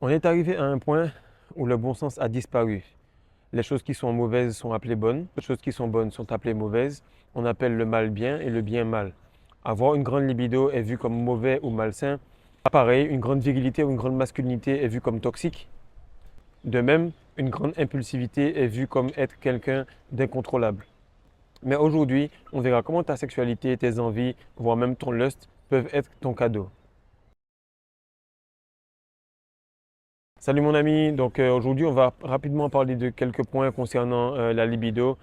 On est arrivé à un point où le bon sens a disparu. Les choses qui sont mauvaises sont appelées bonnes, les choses qui sont bonnes sont appelées mauvaises. On appelle le mal bien et le bien mal. Avoir une grande libido est vu comme mauvais ou malsain. Pareil, une grande virilité ou une grande masculinité est vue comme toxique. De même, une grande impulsivité est vue comme être quelqu'un d'incontrôlable. Mais aujourd'hui, on verra comment ta sexualité, tes envies, voire même ton lust peuvent être ton cadeau. Salut mon ami, donc aujourd'hui on va rapidement parler de quelques points concernant la libido,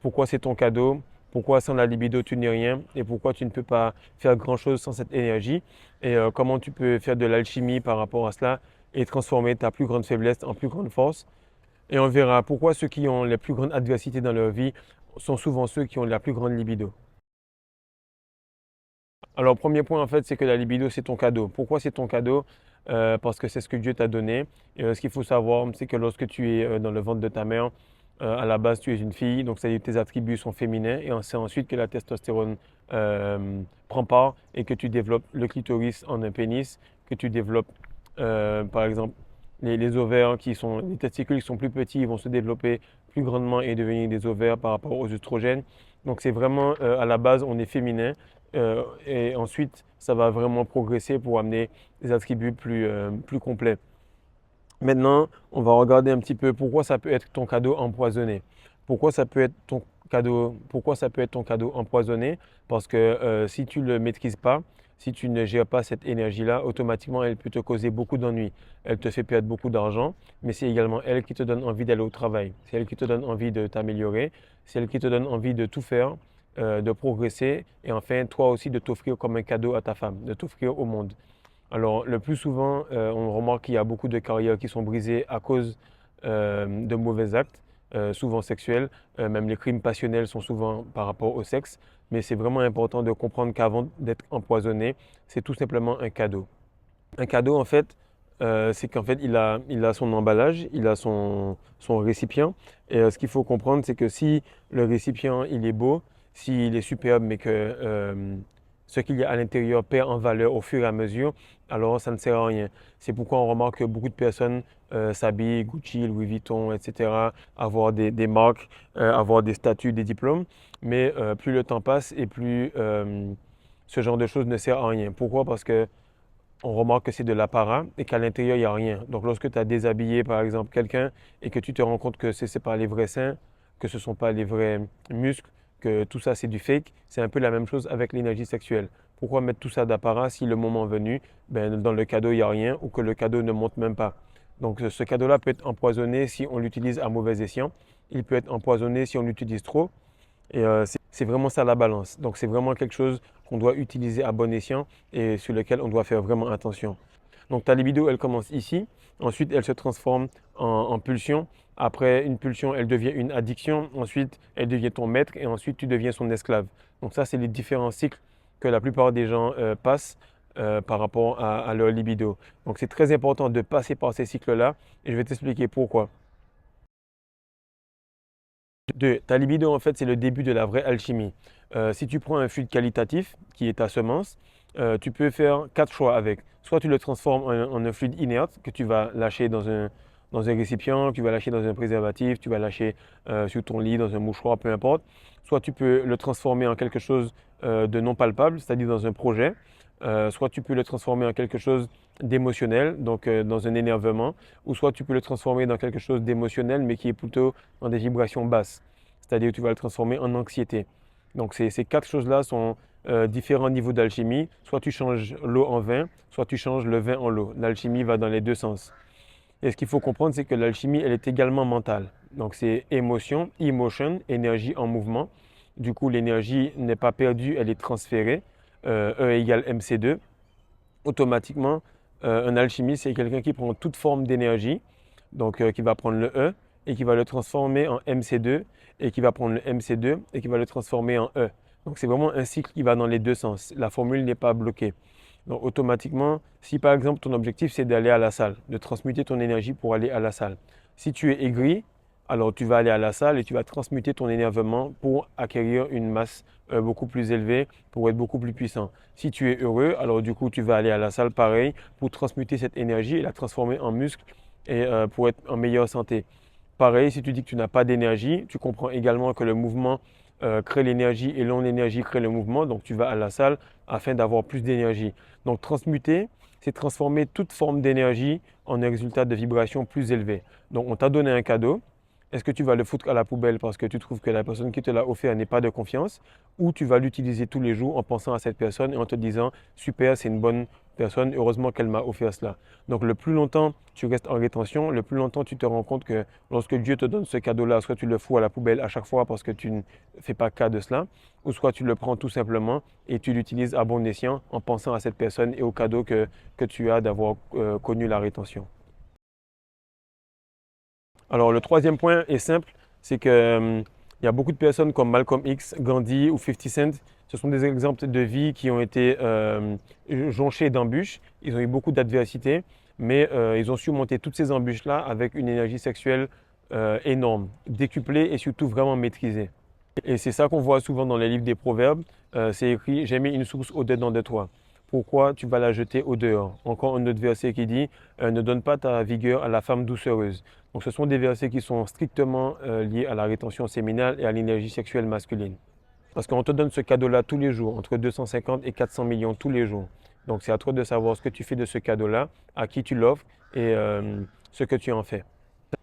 pourquoi c'est ton cadeau, pourquoi sans la libido tu n'es rien et pourquoi tu ne peux pas faire grand-chose sans cette énergie et comment tu peux faire de l'alchimie par rapport à cela et transformer ta plus grande faiblesse en plus grande force. Et on verra pourquoi ceux qui ont les plus grandes adversités dans leur vie sont souvent ceux qui ont la plus grande libido. Alors, premier point, en fait, c'est que la libido, c'est ton cadeau. Pourquoi c'est ton cadeau? Parce que c'est ce que Dieu t'a donné. Et, ce qu'il faut savoir, c'est que lorsque tu es dans le ventre de ta mère, à la base, tu es une fille, donc c'est-à-dire que tes attributs sont féminins. Et c'est ensuite que la testostérone prend part et que tu développes le clitoris en un pénis, que tu développes, par exemple, les ovaires les testicules qui sont plus petits, ils vont se développer plus grandement et devenir des ovaires par rapport aux œstrogènes. Donc, c'est vraiment, à la base, on est féminin. Et ensuite, ça va vraiment progresser pour amener des attributs plus complets. Maintenant, on va regarder un petit peu pourquoi ça peut être ton cadeau empoisonné. Pourquoi ça peut être ton cadeau empoisonné? Parce que si tu ne le maîtrises pas, si tu ne gères pas cette énergie-là, automatiquement, elle peut te causer beaucoup d'ennuis. Elle te fait perdre beaucoup d'argent, mais c'est également elle qui te donne envie d'aller au travail. C'est elle qui te donne envie de t'améliorer. C'est elle qui te donne envie de tout faire, de progresser et enfin, toi aussi, de t'offrir comme un cadeau à ta femme, de t'offrir au monde. Alors, le plus souvent, on remarque qu'il y a beaucoup de carrières qui sont brisées à cause de mauvais actes, souvent sexuels. Même les crimes passionnels sont souvent par rapport au sexe. Mais c'est vraiment important de comprendre qu'avant d'être empoisonné, c'est tout simplement un cadeau. Un cadeau, en fait, c'est qu'en fait, il a son emballage, il a son récipient. Et ce qu'il faut comprendre, c'est que si le récipient, il est beau, s'il est superbe, mais que ce qu'il y a à l'intérieur perd en valeur au fur et à mesure, alors ça ne sert à rien. C'est pourquoi on remarque que beaucoup de personnes s'habillent Gucci, Louis Vuitton, etc., avoir des marques, avoir des statuts, des diplômes. Mais plus le temps passe et plus ce genre de choses ne sert à rien. Pourquoi? Parce que on remarque que c'est de l'apparat et qu'à l'intérieur, il n'y a rien. Donc, lorsque tu as déshabillé, par exemple, quelqu'un et que tu te rends compte que ce n'est pas les vrais seins, que ce ne sont pas les vrais muscles, que tout ça, c'est du fake, c'est un peu la même chose avec l'énergie sexuelle. Pourquoi mettre tout ça d'apparat si le moment venu, ben, dans le cadeau, il n'y a rien ou que le cadeau ne monte même pas? Donc, ce cadeau-là peut être empoisonné si on l'utilise à mauvais escient. Il peut être empoisonné si on l'utilise trop. Et c'est vraiment ça la balance. Donc c'est vraiment quelque chose qu'on doit utiliser à bon escient et sur lequel on doit faire vraiment attention. Donc ta libido, elle commence ici. Ensuite, elle se transforme en pulsion. Après une pulsion, elle devient une addiction. Ensuite, elle devient ton maître et ensuite, tu deviens son esclave. Donc ça, c'est les différents cycles que la plupart des gens passent par rapport à leur libido. Donc c'est très important de passer par ces cycles-là et je vais t'expliquer pourquoi. Deux, ta libido, en fait, c'est le début de la vraie alchimie. Si tu prends un fluide qualitatif, qui est ta semence, tu peux faire quatre choix avec. Soit tu le transformes en un fluide inerte que tu vas lâcher dans un récipient, tu vas lâcher dans un préservatif, tu vas lâcher sur ton lit, dans un mouchoir, peu importe. Soit tu peux le transformer en quelque chose de non palpable, c'est-à-dire dans un projet. Soit tu peux le transformer en quelque chose d'émotionnel, donc dans un énervement, ou soit tu peux le transformer dans quelque chose d'émotionnel, mais qui est plutôt dans des vibrations basses. C'est-à-dire que tu vas le transformer en anxiété. Donc ces quatre choses-là sont différents niveaux d'alchimie. Soit tu changes l'eau en vin, soit tu changes le vin en l'eau. L'alchimie va dans les deux sens. Et ce qu'il faut comprendre, c'est que l'alchimie, elle est également mentale. Donc c'est émotion, emotion, énergie en mouvement. Du coup, l'énergie n'est pas perdue, elle est transférée. E égale mc2. Automatiquement, un alchimiste, c'est quelqu'un qui prend toute forme d'énergie, donc qui va prendre le E et qui va le transformer en mc2 et qui va prendre le mc2 et qui va le transformer en E. Donc c'est vraiment un cycle qui va dans les deux sens. La formule n'est pas bloquée. Donc automatiquement, si par exemple ton objectif c'est d'aller à la salle, de transmuter ton énergie pour aller à la salle. Si tu es aigri, alors tu vas aller à la salle et tu vas transmuter ton énervement pour acquérir une masse beaucoup plus élevée, pour être beaucoup plus puissant. Si tu es heureux, alors du coup, tu vas aller à la salle pareil pour transmuter cette énergie et la transformer en muscle et pour être en meilleure santé. Pareil, si tu dis que tu n'as pas d'énergie, tu comprends également que le mouvement crée l'énergie et l'énergie crée le mouvement. Donc, tu vas à la salle afin d'avoir plus d'énergie. Donc, transmuter, c'est transformer toute forme d'énergie en un résultat de vibration plus élevé. Donc, on t'a donné un cadeau. Est-ce que tu vas le foutre à la poubelle parce que tu trouves que la personne qui te l'a offert n'est pas de confiance ou tu vas l'utiliser tous les jours en pensant à cette personne et en te disant super, c'est une bonne personne, heureusement qu'elle m'a offert cela. Donc le plus longtemps tu restes en rétention, le plus longtemps tu te rends compte que lorsque Dieu te donne ce cadeau-là, soit tu le fous à la poubelle à chaque fois parce que tu ne fais pas cas de cela, ou soit tu le prends tout simplement et tu l'utilises à bon escient en pensant à cette personne et au cadeau que tu as d'avoir connu la rétention. Alors, le troisième point est simple, c'est que il y a beaucoup de personnes comme Malcolm X, Gandhi ou 50 Cent. Ce sont des exemples de vie qui ont été jonchés d'embûches. Ils ont eu beaucoup d'adversité, mais ils ont surmonté toutes ces embûches-là avec une énergie sexuelle énorme, décuplée et surtout vraiment maîtrisée. Et c'est ça qu'on voit souvent dans les livres des proverbes. C'est écrit, j'ai mis une source au-dedans de toi. Pourquoi tu vas la jeter au dehors? Encore un autre verset qui dit, ne donne pas ta vigueur à la femme doucereuse. Donc ce sont des versets qui sont strictement liés à la rétention séminale et à l'énergie sexuelle masculine. Parce qu'on te donne ce cadeau-là tous les jours, entre 250 et 400 millions tous les jours. Donc c'est à toi de savoir ce que tu fais de ce cadeau-là, à qui tu l'offres et ce que tu en fais.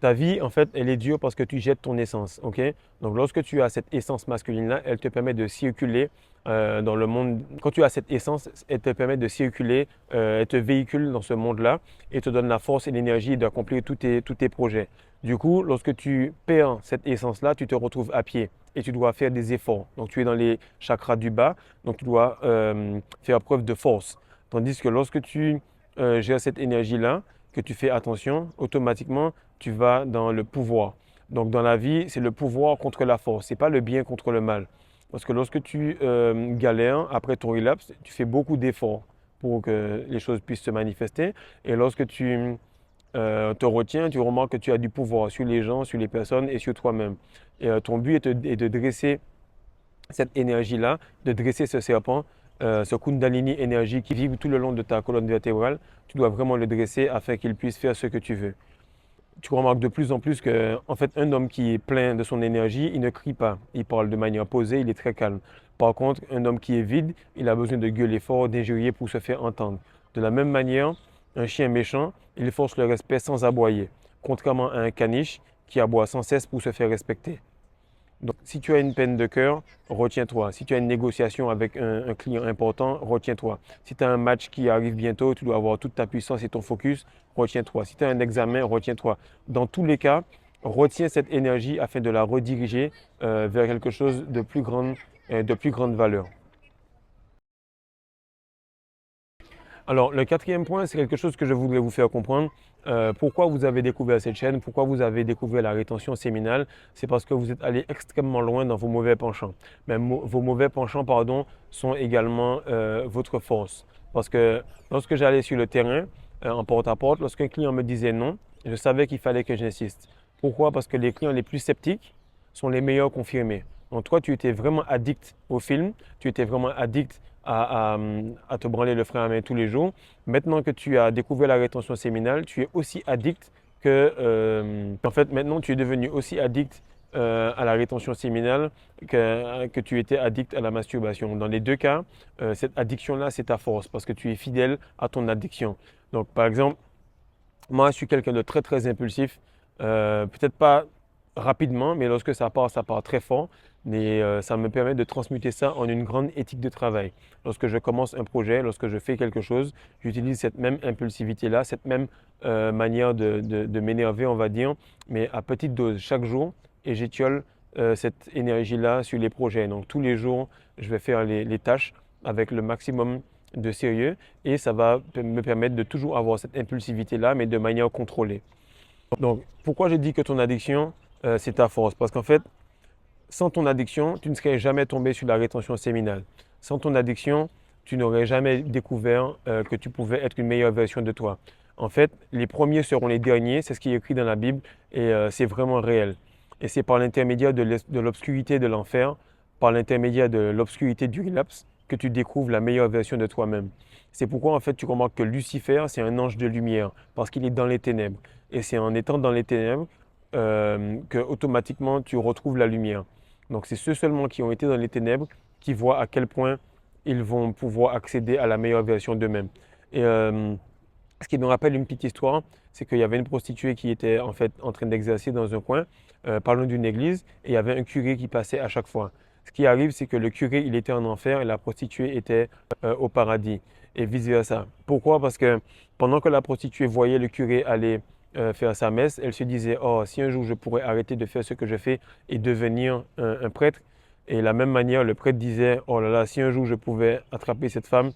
Ta vie, en fait, elle est dure parce que tu jettes ton essence, ok? Donc, lorsque tu as cette essence masculine-là, elle te permet de circuler dans le monde. Quand tu as cette essence, elle te permet de circuler, elle te véhicule dans ce monde-là et te donne la force et l'énergie d'accomplir tous tes projets. Du coup, lorsque tu perds cette essence-là, tu te retrouves à pied et tu dois faire des efforts. Donc, tu es dans les chakras du bas, donc tu dois faire preuve de force. Tandis que lorsque tu gères cette énergie-là, que tu fais attention, automatiquement, tu vas dans le pouvoir. Donc dans la vie, c'est le pouvoir contre la force, c'est pas le bien contre le mal. Parce que lorsque tu galères après ton relapse, tu fais beaucoup d'efforts pour que les choses puissent se manifester. Et lorsque tu te retiens, tu remarques que tu as du pouvoir sur les gens, sur les personnes et sur toi-même. Et ton but est de dresser cette énergie-là, de dresser ce serpent, ce Kundalini énergie qui vibre tout le long de ta colonne vertébrale. Tu dois vraiment le dresser afin qu'il puisse faire ce que tu veux. Tu remarques de plus en plus que, en fait, un homme qui est plein de son énergie, il ne crie pas. Il parle de manière posée, il est très calme. Par contre, un homme qui est vide, il a besoin de gueuler fort, d'injurier pour se faire entendre. De la même manière, un chien méchant, il force le respect sans aboyer, contrairement à un caniche qui aboie sans cesse pour se faire respecter. Donc, si tu as une peine de cœur, retiens-toi. Si tu as une négociation avec un client important, retiens-toi. Si tu as un match qui arrive bientôt, tu dois avoir toute ta puissance et ton focus, retiens-toi. Si tu as un examen, retiens-toi. Dans tous les cas, retiens cette énergie afin de la rediriger vers quelque chose de plus grande valeur. Alors, le quatrième point, c'est quelque chose que je voudrais vous faire comprendre. Pourquoi vous avez découvert cette chaîne, pourquoi vous avez découvert la rétention séminale, c'est parce que vous êtes allé extrêmement loin dans vos mauvais penchants. Mais vos mauvais penchants, pardon, sont également votre force. Parce que lorsque j'allais sur le terrain, en porte-à-porte, lorsqu'un client me disait non, je savais qu'il fallait que j'insiste. Pourquoi? Parce que les clients les plus sceptiques sont les meilleurs confirmés. Donc toi, tu étais vraiment addict au film, tu étais vraiment addict à te branler le frein à main tous les jours. Maintenant que tu as découvert la rétention séminale, tu es aussi addict en fait, maintenant, tu es devenu aussi addict à la rétention séminale que tu étais addict à la masturbation. Dans les deux cas, cette addiction-là, c'est ta force parce que tu es fidèle à ton addiction. Donc, par exemple, moi, je suis quelqu'un de très, très impulsif. Peut-être pas rapidement, mais lorsque ça part très fort. Mais ça me permet de transmuter ça en une grande éthique de travail. Lorsque je commence un projet, lorsque je fais quelque chose, j'utilise cette même impulsivité-là, cette même manière de m'énerver, on va dire, mais à petite dose chaque jour. Et j'étiole cette énergie-là sur les projets. Donc tous les jours, je vais faire les tâches avec le maximum de sérieux et ça va me permettre de toujours avoir cette impulsivité-là, mais de manière contrôlée. Donc, pourquoi je dis que ton addiction, c'est ta force? Parce qu'en fait, sans ton addiction, tu ne serais jamais tombé sur la rétention séminale. Sans ton addiction, tu n'aurais jamais découvert que tu pouvais être une meilleure version de toi. En fait, les premiers seront les derniers, c'est ce qui est écrit dans la Bible et c'est vraiment réel. Et c'est par l'intermédiaire de l'obscurité de l'enfer, par l'intermédiaire de l'obscurité du relapse, que tu découvres la meilleure version de toi-même. C'est pourquoi en fait tu remarques que Lucifer, c'est un ange de lumière, parce qu'il est dans les ténèbres. Et c'est en étant dans les ténèbres que automatiquement tu retrouves la lumière. Donc c'est ceux seulement qui ont été dans les ténèbres qui voient à quel point ils vont pouvoir accéder à la meilleure version d'eux-mêmes. Et ce qui me rappelle une petite histoire, c'est qu'il y avait une prostituée qui était en fait en train d'exercer dans un coin, parlant d'une église, et il y avait un curé qui passait à chaque fois. Ce qui arrive, c'est que le curé, il était en enfer et la prostituée était au paradis, et vice-versa. Pourquoi? Parce que pendant que la prostituée voyait le curé aller faire sa messe, elle se disait, oh, si un jour je pourrais arrêter de faire ce que je fais et devenir un prêtre. Et de la même manière, le prêtre disait, oh là là, si un jour je pouvais attraper cette femme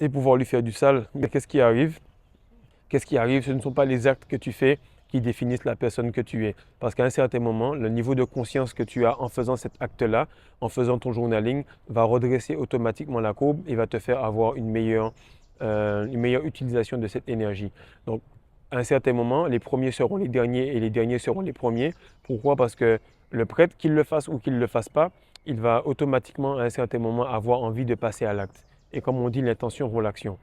et pouvoir lui faire du sale, mais qu'est-ce qui arrive? Qu'est-ce qui arrive? Ce ne sont pas les actes que tu fais qui définissent la personne que tu es. Parce qu'à un certain moment, le niveau de conscience que tu as en faisant cet acte-là, en faisant ton journaling, va redresser automatiquement la courbe et va te faire avoir une meilleure utilisation de cette énergie. Donc, à un certain moment, les premiers seront les derniers et les derniers seront les premiers. Pourquoi? Parce que le prêtre, qu'il le fasse ou qu'il ne le fasse pas, il va automatiquement, à un certain moment, avoir envie de passer à l'acte. Et comme on dit, l'intention vaut l'action.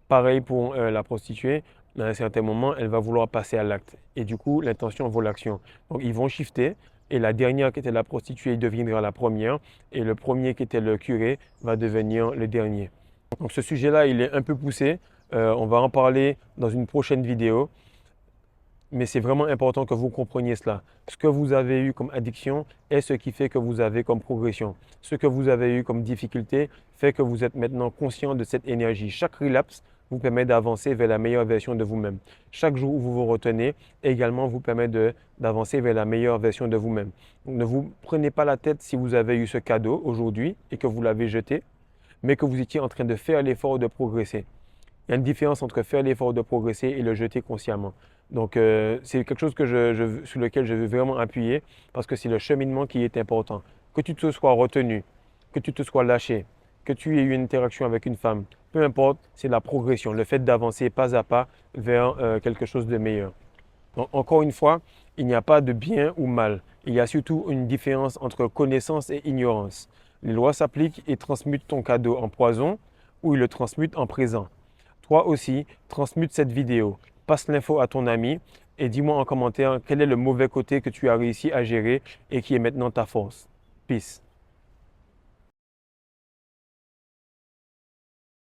Pareil pour la prostituée, à un certain moment, elle va vouloir passer à l'acte. Et du coup, l'intention vaut l'action. Donc, ils vont shifter. Et la dernière qui était la prostituée deviendra la première. Et le premier qui était le curé va devenir le dernier. Donc, ce sujet-là, il est un peu poussé. On va en parler dans une prochaine vidéo. Mais c'est vraiment important que vous compreniez cela. Ce que vous avez eu comme addiction est ce qui fait que vous avez comme progression. Ce que vous avez eu comme difficulté fait que vous êtes maintenant conscient de cette énergie. Chaque relapse vous permet d'avancer vers la meilleure version de vous-même. Chaque jour où vous vous retenez également vous permet d'avancer vers la meilleure version de vous-même. Donc, ne vous prenez pas la tête si vous avez eu ce cadeau aujourd'hui et que vous l'avez jeté, mais que vous étiez en train de faire l'effort de progresser. Il y a une différence entre faire l'effort de progresser et le jeter consciemment. Donc, c'est quelque chose sur lequel je veux vraiment appuyer parce que c'est le cheminement qui est important. Que tu te sois retenu, que tu te sois lâché, que tu aies eu une interaction avec une femme, peu importe, c'est la progression, le fait d'avancer pas à pas vers quelque chose de meilleur. Donc, encore une fois, il n'y a pas de bien ou mal. Il y a surtout une différence entre connaissance et ignorance. Les lois s'appliquent et transmutent ton cadeau en poison ou ils le transmutent en présent. Toi aussi, transmute cette vidéo, passe l'info à ton ami et dis-moi en commentaire quel est le mauvais côté que tu as réussi à gérer et qui est maintenant ta force. Peace.